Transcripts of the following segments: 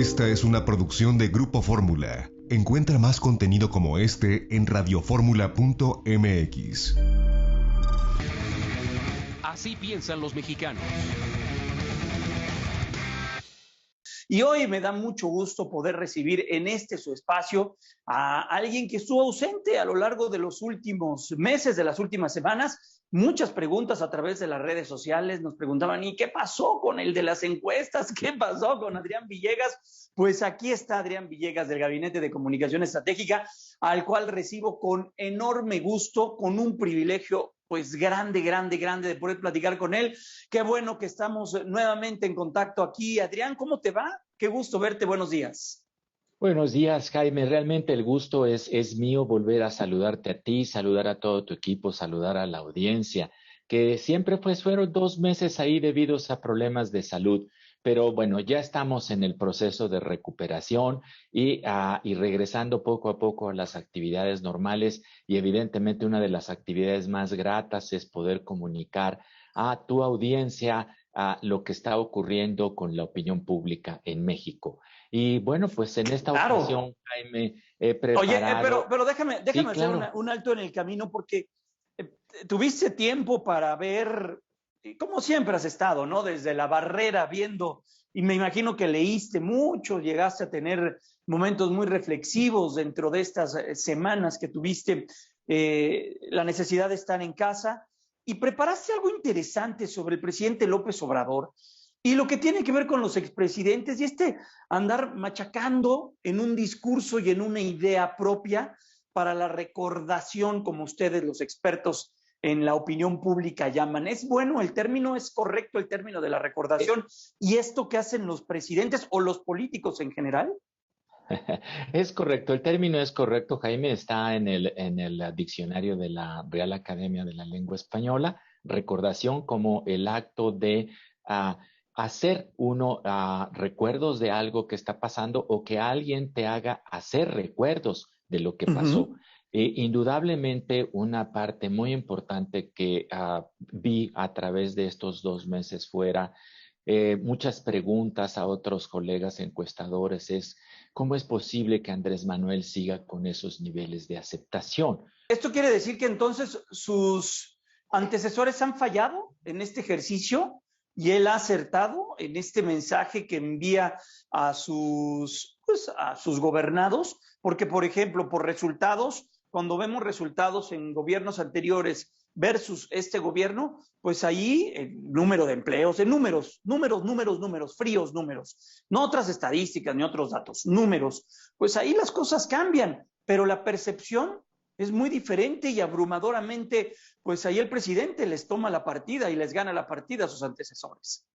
Esta es una producción de Grupo Fórmula. Encuentra más contenido como este en radioformula.mx. Así piensan los mexicanos. Y hoy me da mucho gusto poder recibir en su espacio a alguien que estuvo ausente a lo largo de los últimos meses, de las últimas semanas. Muchas preguntas a través de las redes sociales nos preguntaban, ¿y qué pasó con el de las encuestas? ¿Qué pasó con Adrián Villegas? Pues aquí está Adrián Villegas del Gabinete de Comunicación Estratégica, al cual recibo con enorme gusto, con un privilegio pues grande de poder platicar con él. Qué bueno que estamos nuevamente en contacto aquí. Adrián, ¿cómo te va? Qué gusto verte, buenos días. Buenos días, Jaime. Realmente el gusto es mío volver a saludarte a ti, saludar a todo tu equipo, saludar a la audiencia, que siempre pues fueron 2 meses ahí debidos a problemas de salud. Pero bueno, ya estamos en el proceso de recuperación y regresando poco a poco a las actividades normales y evidentemente una de las actividades más gratas es poder comunicar a tu audiencia a lo que está ocurriendo con la opinión pública en México. Y bueno, pues en esta ocasión, Jaime, he preparado... Oye, pero déjame Sí, hacer claro. un alto en el camino porque tuviste tiempo para ver, como siempre has estado, ¿no? Desde la barrera viendo, y me imagino que leíste mucho, llegaste a tener momentos muy reflexivos dentro de estas semanas que tuviste la necesidad de estar en casa y preparaste algo interesante sobre el presidente López Obrador y lo que tiene que ver con los expresidentes y andar machacando en un discurso y en una idea propia para la recordación, como ustedes los expertos en la opinión pública llaman. ¿Es bueno el término? ¿Es correcto el término de la recordación? ¿Y esto que hacen los presidentes o los políticos en general? Es correcto, el término es correcto, Jaime, está en el diccionario de la Real Academia de la Lengua Española, recordación como el acto de hacer recuerdos de algo que está pasando o que alguien te haga hacer recuerdos de lo que pasó. Indudablemente una parte muy importante que vi a través de estos 2 meses fuera, muchas preguntas a otros colegas encuestadores es ¿cómo es posible que Andrés Manuel siga con esos niveles de aceptación? ¿Esto quiere decir que entonces sus antecesores han fallado en este ejercicio y él ha acertado en este mensaje que envía a a sus gobernados? Porque, por ejemplo, por resultados, cuando vemos resultados en gobiernos anteriores versus este gobierno, pues ahí el número de empleos, en números, fríos números, no otras estadísticas ni otros datos, números, pues ahí las cosas cambian, pero la percepción es muy diferente y abrumadoramente, pues ahí el presidente les toma la partida y les gana la partida a sus antecesores.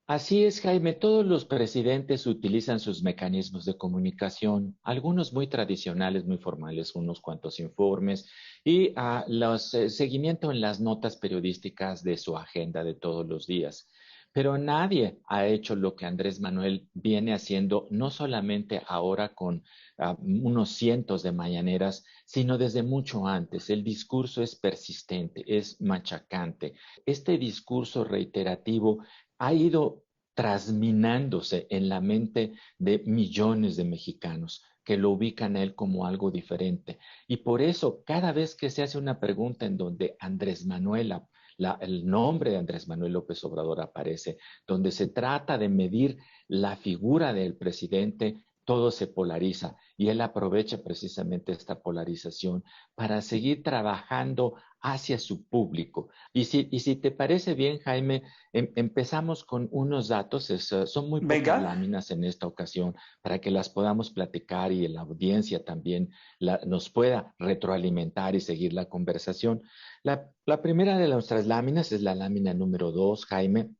Así es, Jaime. Todos los presidentes utilizan sus mecanismos de comunicación, algunos muy tradicionales, muy formales, unos cuantos informes y los seguimiento en las notas periodísticas de su agenda de todos los días. Pero nadie ha hecho lo que Andrés Manuel viene haciendo, no solamente ahora con unos cientos de mañaneras, sino desde mucho antes. El discurso es persistente, es machacante. Este discurso reiterativo ha ido trasminándose en la mente de millones de mexicanos que lo ubican a él como algo diferente. Y por eso, cada vez que se hace una pregunta en donde Andrés Manuel, el nombre de Andrés Manuel López Obrador aparece, donde se trata de medir la figura del presidente, todo se polariza y él aprovecha precisamente esta polarización para seguir trabajando hacia su público. Y si te parece bien, Jaime, empezamos con unos datos, son muy pocas láminas en esta ocasión para que las podamos platicar y la audiencia también nos pueda retroalimentar y seguir la conversación. La primera de nuestras láminas es la lámina número 2, Jaime,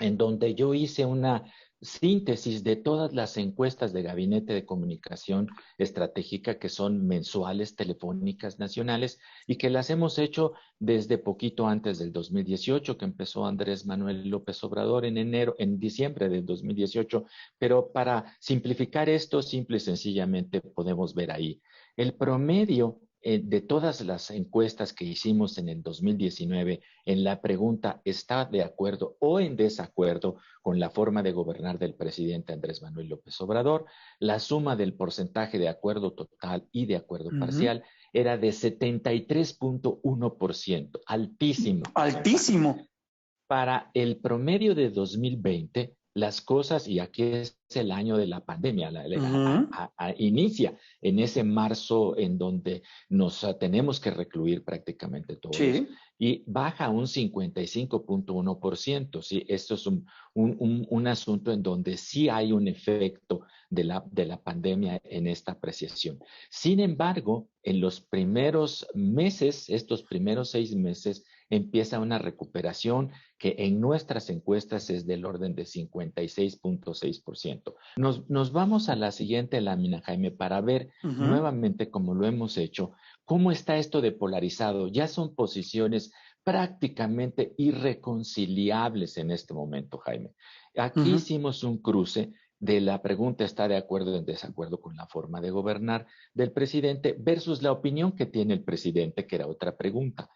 en donde yo hice una síntesis de todas las encuestas de Gabinete de Comunicación Estratégica que son mensuales, telefónicas, nacionales, y que las hemos hecho desde poquito antes del 2018, que empezó Andrés Manuel López Obrador en diciembre del 2018, pero para simplificar esto, simple y sencillamente podemos ver ahí. El promedio de todas las encuestas que hicimos en el 2019, en la pregunta ¿está de acuerdo o en desacuerdo con la forma de gobernar del presidente Andrés Manuel López Obrador? La suma del porcentaje de acuerdo total y de acuerdo parcial era de 73.1%, altísimo. Altísimo. Para el promedio de 2020, las cosas, y aquí es el año de la pandemia, inicia en ese marzo en donde nos tenemos que recluir prácticamente todos, y baja un 55.1%. ¿Sí? Esto es un asunto en donde sí hay un efecto de la pandemia en esta apreciación. Sin embargo, en los primeros meses, estos primeros 6 meses, empieza una recuperación que en nuestras encuestas es del orden de 56.6%. Nos vamos a la siguiente lámina, Jaime, para ver nuevamente, como lo hemos hecho, cómo está esto de polarizado. Ya son posiciones prácticamente irreconciliables en este momento, Jaime. Aquí hicimos un cruce de la pregunta ¿está de acuerdo o en desacuerdo con la forma de gobernar del presidente versus la opinión que tiene el presidente, que era otra pregunta.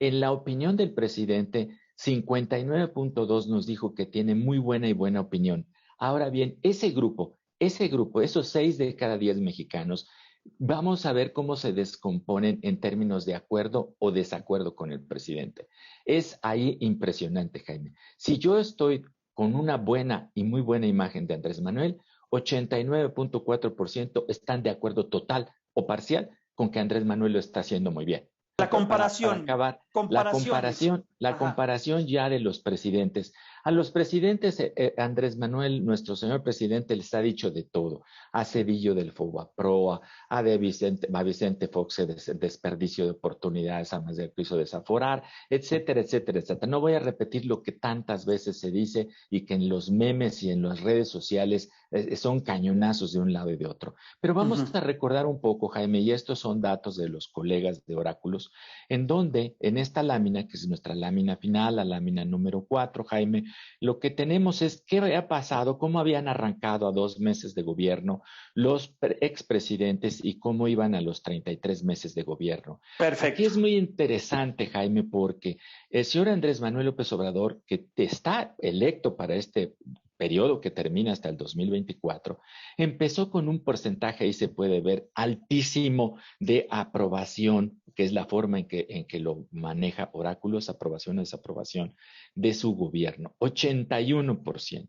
En la opinión del presidente, 59.2 nos dijo que tiene muy buena y buena opinión. Ahora bien, ese grupo, esos 6 de cada 10 mexicanos, vamos a ver cómo se descomponen en términos de acuerdo o desacuerdo con el presidente. Es ahí impresionante, Jaime. Si yo estoy con una buena y muy buena imagen de Andrés Manuel, 89.4% están de acuerdo total o parcial con que Andrés Manuel lo está haciendo muy bien. La comparación. Para acabar, la comparación ya de los presidentes. A los presidentes, Andrés Manuel, nuestro señor presidente, les ha dicho de todo. A Cedillo del Fobaproa, a Vicente Fox, desperdicio de oportunidades, a más del quiso desaforar, etcétera, etcétera, etcétera. No voy a repetir lo que tantas veces se dice y que en los memes y en las redes sociales son cañonazos de un lado y de otro. Pero vamos a recordar un poco, Jaime, y estos son datos de los colegas de Oráculos, en donde en esta lámina, que es nuestra lámina final, la lámina número 4, Jaime, lo que tenemos es qué había pasado, cómo habían arrancado a 2 meses de gobierno los expresidentes y cómo iban a los 33 meses de gobierno. Perfecto. Aquí es muy interesante, Jaime, porque el señor Andrés Manuel López Obrador, que está electo para este periodo que termina hasta el 2024, empezó con un porcentaje, ahí se puede ver, altísimo de aprobación, que es la forma en que lo maneja Oráculos, aprobación o desaprobación de su gobierno, 81%.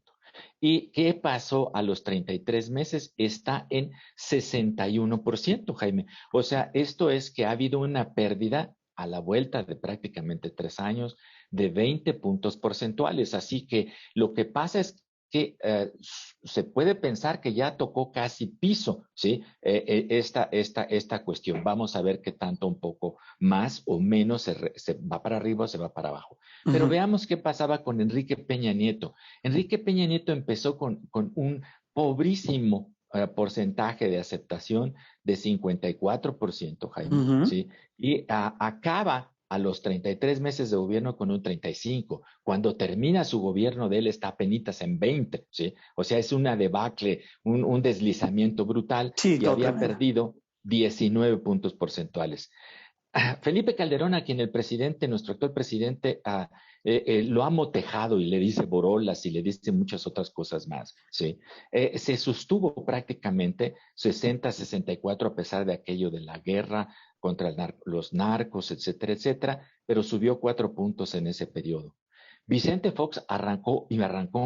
¿Y qué pasó a los 33 meses? Está en 61%, Jaime. O sea, esto es que ha habido una pérdida a la vuelta de prácticamente 3 años de 20 puntos porcentuales. Así que lo que pasa es que se puede pensar que ya tocó casi piso, ¿sí? Esta cuestión. Vamos a ver qué tanto un poco más o menos se va para arriba o se va para abajo. Pero veamos qué pasaba con Enrique Peña Nieto. Enrique Peña Nieto empezó con un pobrísimo porcentaje de aceptación de 54%, Jaime, ¿sí? Y acaba a los 33 meses de gobierno con un 35%. Cuando termina su gobierno de él está apenitas en 20%, ¿sí? O sea, es una debacle, un deslizamiento brutal, y había perdido 19 puntos porcentuales. Felipe Calderón, a quien el presidente, nuestro actual presidente, lo ha motejado y le dice borolas y le dice muchas otras cosas más, ¿sí? Se sostuvo prácticamente 60-64 a pesar de aquello de la guerra contra los narcos, etcétera, etcétera, pero subió 4 puntos en ese periodo. Vicente Fox arrancó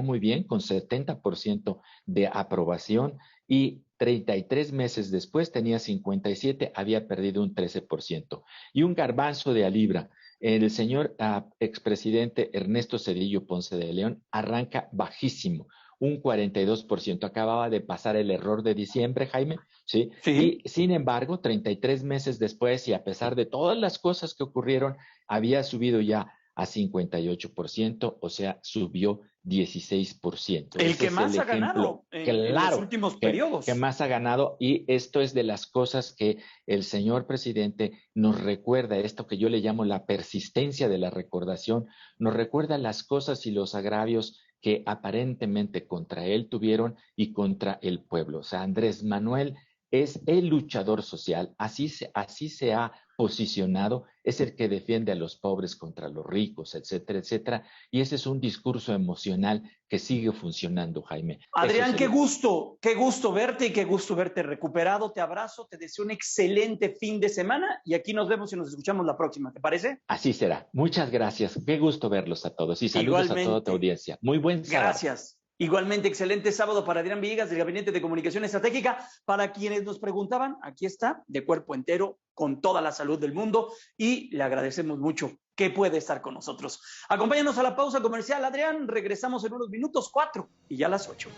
muy bien, con 70% de aprobación, y 33 meses después tenía 57, había perdido un 13%. Y un garbanzo de a libra. El señor expresidente Ernesto Zedillo Ponce de León arranca bajísimo, un 42%. Acababa de pasar el error de diciembre, Jaime, ¿sí? Y sin embargo, 33 meses después, y a pesar de todas las cosas que ocurrieron, había subido ya a 58%, o sea, subió 16%. El que más ha ganado en los últimos periodos. Que más ha ganado, y esto es de las cosas que el señor presidente nos recuerda, esto que yo le llamo la persistencia de la recordación, nos recuerda las cosas y los agravios que aparentemente contra él tuvieron y contra el pueblo. O sea, Andrés Manuel es el luchador social, así se ha posicionado, es el que defiende a los pobres contra los ricos, etcétera, etcétera. Y ese es un discurso emocional que sigue funcionando, Jaime. Adrián, qué gusto verte y qué gusto verte recuperado. Te abrazo, te deseo un excelente fin de semana y aquí nos vemos y nos escuchamos la próxima, ¿te parece? Así será. Muchas gracias. Qué gusto verlos a todos y saludos igualmente a toda tu audiencia. Muy buen sábado. Gracias. Igualmente, excelente sábado para Adrián Villegas del Gabinete de Comunicación Estratégica. Para quienes nos preguntaban, aquí está, de cuerpo entero, con toda la salud del mundo y le agradecemos mucho que puede estar con nosotros. Acompáñanos a la pausa comercial, Adrián. Regresamos en unos minutos, 4 y ya las 8.